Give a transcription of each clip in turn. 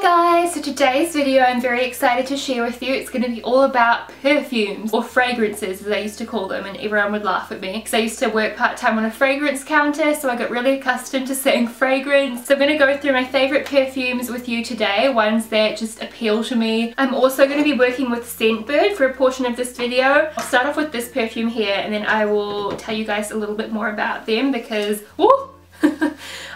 guys, so today's video I'm very excited to share with you. It's going to be all about perfumes, or fragrances as I used to call them, and everyone would laugh at me because I used to work part-time on a fragrance counter, so I got really accustomed to saying fragrance. So I'm going to go through my favourite perfumes with you today, ones that just appeal to me. I'm also going to be working with Scentbird for a portion of this video. I'll start off with this perfume here and then I will tell you guys a little bit more about them because, woo!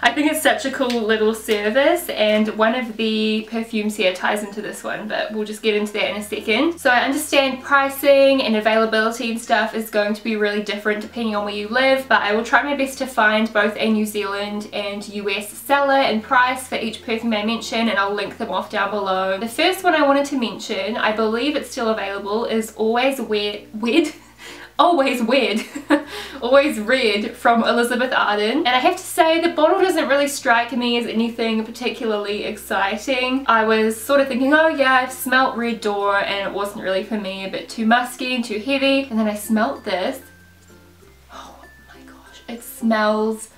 I think it's such a cool little service, and one of the perfumes here ties into this one, but we'll just get into that in a second. So I understand pricing and availability and stuff is going to be really different depending on where you live, but I will try my best to find both a New Zealand and US seller and price for each perfume I mention, and I'll link them off down below. The first one I wanted to mention, I believe it's still available, is Always Red from Elizabeth Arden, and I have to say the bottle doesn't really strike me as anything particularly exciting. I was sort of thinking, oh yeah, I've smelt Red Door and it wasn't really for me, a bit too musky and too heavy, and then I smelt this. Oh my gosh, it smells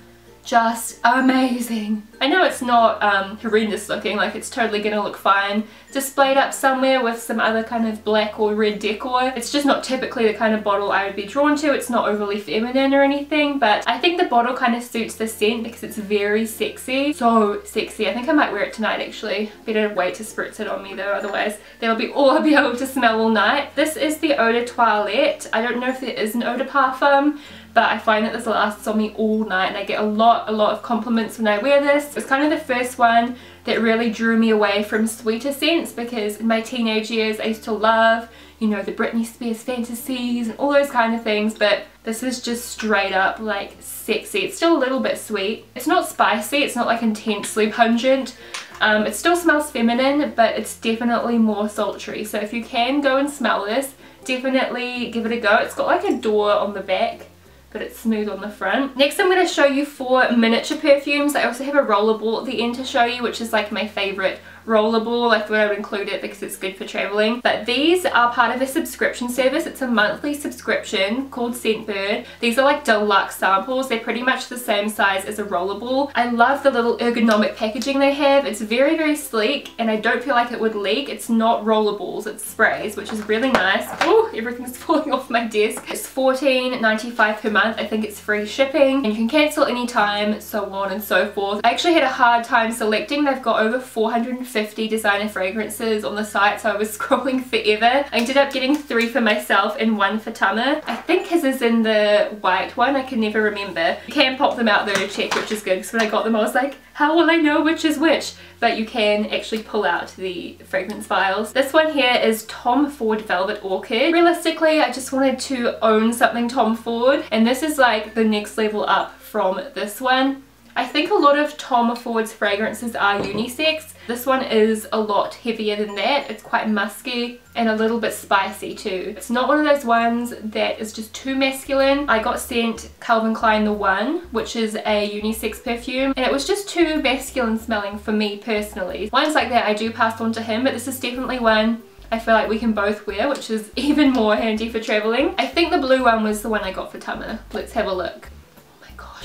just amazing. I know it's not horrendous looking, like it's totally gonna look fine displayed up somewhere with some other kind of black or red decor. It's just not typically the kind of bottle I would be drawn to. It's not overly feminine or anything, but I think the bottle kind of suits the scent because it's very sexy. So sexy. I think I might wear it tonight actually. Better wait to spritz it on me though, otherwise that'll be all I'll be able to smell all night. This is the Eau de Toilette. I don't know if there is an Eau de Parfum, but I find that this lasts on me all night and I get a lot of compliments when I wear this. It's kind of the first one that really drew me away from sweeter scents, because in my teenage years I used to love, you know, the Britney Spears fantasies and all those kind of things, but this is just straight up like sexy. It's still a little bit sweet. It's not spicy, it's not like intensely pungent. It still smells feminine, but it's definitely more sultry. So if you can go and smell this, definitely give it a go. It's got like a door on the back, but it's smooth on the front. Next I'm going to show you 4 miniature perfumes. I also have a rollerball at the end to show you, which is like my favourite rollerball. I thought I would include it because it's good for travelling. But these are part of a subscription service. It's a monthly subscription called Scentbird. These are like deluxe samples. They're pretty much the same size as a rollerball. I love the little ergonomic packaging they have. It's very sleek and I don't feel like it would leak. It's not rollerballs, it's sprays, which is really nice. Oh, everything's falling off my desk. It's $14.95 per month. I think it's free shipping and you can cancel anytime, so on and so forth. I actually had a hard time selecting. They've got over 450 designer fragrances on the site, so I was scrolling forever. I ended up getting 3 for myself and 1 for Tama. I think his is in the white one, I can never remember. You can pop them out though to check, which is good, because when I got them I was like, how will I know which is which? But you can actually pull out the fragrance vials. This one here is Tom Ford Velvet Orchid. Realistically, I just wanted to own something Tom Ford, and this is like the next level up from this one. I think a lot of Tom Ford's fragrances are unisex. This one is a lot heavier than that. It's quite musky and a little bit spicy too. It's not one of those ones that is just too masculine. I got sent Calvin Klein The One, which is a unisex perfume, and it was just too masculine smelling for me personally. Ones like that I do pass on to him, but this is definitely one I feel like we can both wear, which is even more handy for traveling. I think the blue one was the one I got for Tama. Let's have a look.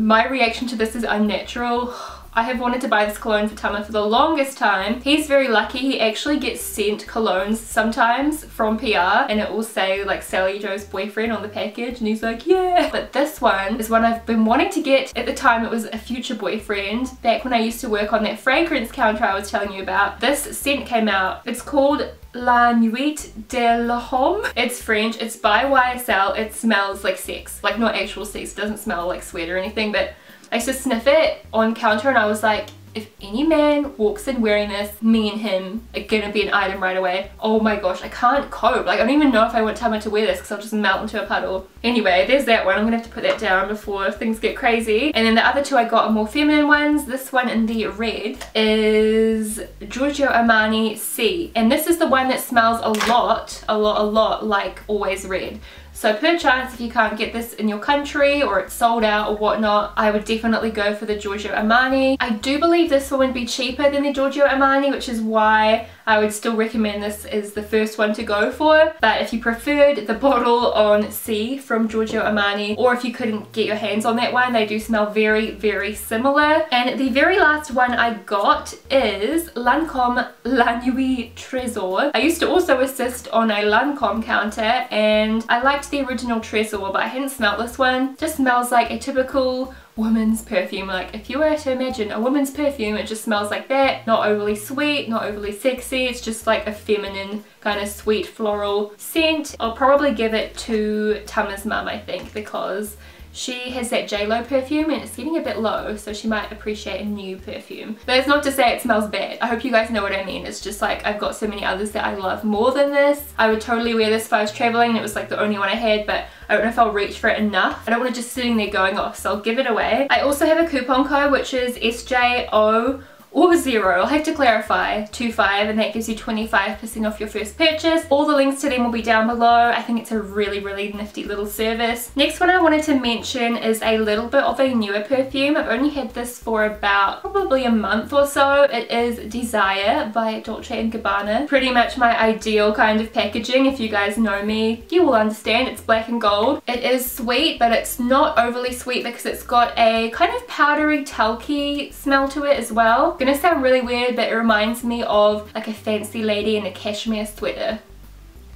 My reaction to this is unnatural. I have wanted to buy this cologne for Tama for the longest time. He's very lucky. He actually gets sent colognes sometimes from PR and it will say like Sally Joe's boyfriend on the package and he's like, yeah. But this one is one I've been wanting to get. At the time it was a future boyfriend. Back when I used to work on that fragrance counter I was telling you about, this scent came out. It's called La Nuit de l'Homme. It's French, it's by YSL. It smells like sex, like not actual sex. It doesn't smell like sweat or anything, but I used to sniff it on counter and I was like, if any man walks in wearing this, me and him are gonna be an item right away. Oh my gosh, I can't cope. Like I don't even know if I want Tama to wear this because I'll just melt into a puddle. Anyway, there's that one. I'm gonna have to put that down before things get crazy. And then the other 2 I got are more feminine ones. This one in the red is Giorgio Armani C. And this is the one that smells a lot like Always Red. So per chance, if you can't get this in your country or it's sold out or whatnot, I would definitely go for the Giorgio Armani. I do believe this one would be cheaper than the Giorgio Armani, which is why I would still recommend this as the first one to go for. But if you preferred the Bottle on Sea from Giorgio Armani, or if you couldn't get your hands on that one, they do smell very, very similar. And the very last one I got is Lancôme La Nuit Trésor. I used to also assist on a Lancôme counter and I liked the original Trésor, but I hadn't smelled this one. It just smells like a typical woman's perfume. Like if you were to imagine a woman's perfume, it just smells like that. Not overly sweet, not overly sexy. It's just like a feminine kind of sweet floral scent. I'll probably give it to Tama's mum, I think, because she has that JLo perfume and it's getting a bit low, so she might appreciate a new perfume. But it's not to say it smells bad. I hope you guys know what I mean. It's just like I've got so many others that I love more than this. I would totally wear this if I was traveling and it was like the only one I had, but I don't know if I'll reach for it enough. I don't want it just sitting there going off, so I'll give it away. I also have a coupon code which is SJO or 0, I'll have to clarify, 25, and that gives you 25% off your first purchase. All the links to them will be down below. I think it's a really, really nifty little service. Next one I wanted to mention is a little bit of a newer perfume. I've only had this for about probably a month or so. It is Desire by Dolce & Gabbana. Pretty much my ideal kind of packaging. If you guys know me, you will understand. It's black and gold. It is sweet, but it's not overly sweet because it's got a kind of powdery, talky smell to it as well. Gonna sound really weird, but it reminds me of like a fancy lady in a cashmere sweater.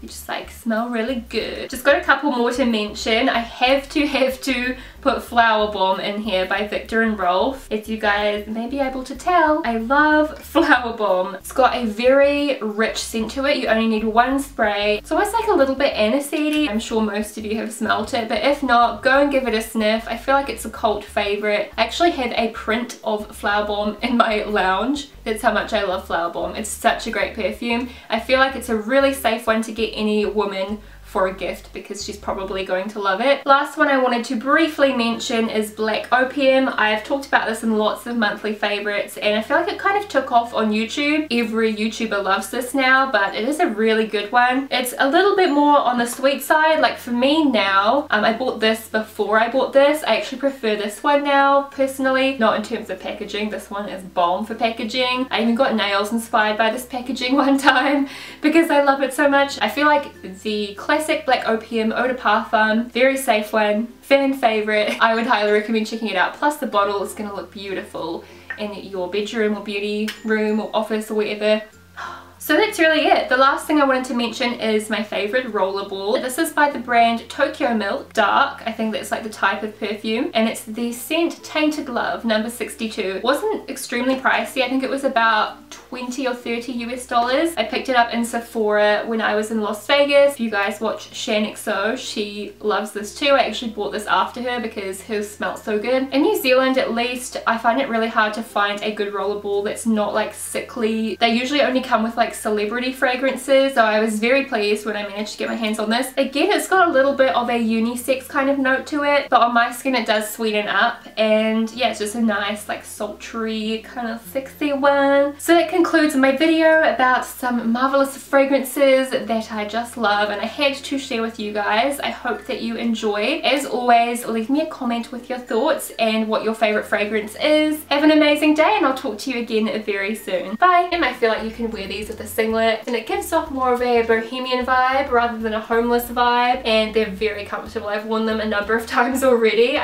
You just like smell really good. Just got a couple more to mention. I have to put Flower Bomb in here by Viktor and Rolf. As you guys may be able to tell, I love Flower Bomb. It's got a very rich scent to it. You only need one spray. It's almost like a little bit aniseedy. I'm sure most of you have smelt it, but if not, go and give it a sniff. I feel like it's a cult favorite. I actually have a print of Flower Bomb in my lounge. That's how much I love Flower Bomb. It's such a great perfume. I feel like it's a really safe one to get any woman for a gift because she's probably going to love it. Last one I wanted to briefly mention is Black Opium. I've talked about this in lots of monthly favorites and I feel like it kind of took off on YouTube. Every YouTuber loves this now, but it is a really good one. It's a little bit more on the sweet side. Like for me now, I bought this before I bought this. I actually prefer this one now personally, not in terms of packaging. This one is bomb for packaging. I even got nails inspired by this packaging one time because I love it so much. I feel like the classic Black Opium Eau de Parfum, very safe one, fan favorite. I would highly recommend checking it out. Plus the bottle is going to look beautiful in your bedroom or beauty room or office or wherever. So that's really it. The last thing I wanted to mention is my favorite rollerball. This is by the brand Tokyo Milk Dark. I think that's like the type of perfume. And it's the scent Tainted Love number 62. It wasn't extremely pricey. I think it was about 20 or 30 US dollars. I picked it up in Sephora when I was in Las Vegas. If you guys watch Shan XO, she loves this too. I actually bought this after her because hers smelled so good. In New Zealand at least, I find it really hard to find a good rollerball that's not like sickly. They usually only come with like celebrity fragrances, so I was very pleased when I managed to get my hands on this. Again, it's got a little bit of a unisex kind of note to it, but on my skin it does sweeten up, and yeah, it's just a nice like sultry kind of sexy one. So that concludes my video about some marvelous fragrances that I just love and I had to share with you guys. I hope that you enjoyed. As always, leave me a comment with your thoughts and what your favorite fragrance is. Have an amazing day and I'll talk to you again very soon. Bye! And I feel like you can wear these with a singlet and it gives off more of a bohemian vibe rather than a homeless vibe, and they're very comfortable. I've worn them a number of times already.